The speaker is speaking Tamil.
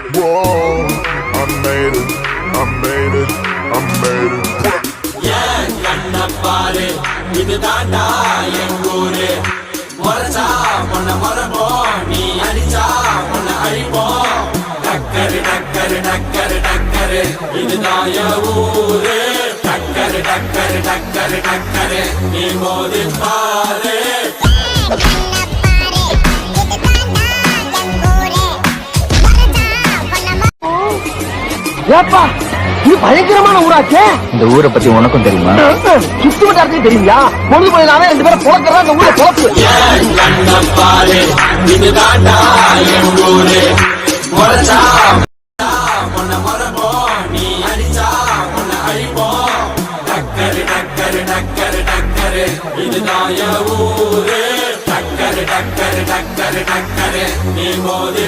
Whoa, I made it, I made it, I made it. கண்ணப்பாரு இது தாண்டா எங்கூரு மொரச்சா பொண்ண மரபோம் நீ அடிச்சா பொண்ண அழிப்போம் டக்கரு டக்கரு டக்கரு டக்கரு இதுதான் என் ஊரு டக்கரு டக்கரு டக்கரு டக்கரு நீ மோதி பாரு ஏப்பா இது பயங்கரமான ஊராச்சே. இந்த ஊரை பத்தி உனக்கும் தெரியுமா? சுத்து வட்டாரத்தையும் தெரியுமா? பொழுது போயினாலே ரெண்டு பேரும் பொழக்கிறதா இந்த ஊரை பொழப்பு. கண்ணப்பாரு இது தாண்டா எங்கூரு மொரச்சா பொண்ண மரபோம் நீ அடிச்சா பொண்ண அழிப்போம் டக்கரு டக்கரு டக்கரு டக்கரு இதுதான் என் ஊரு டக்கரு டக்கரு டக்கரு டக்கரு நீ மோதி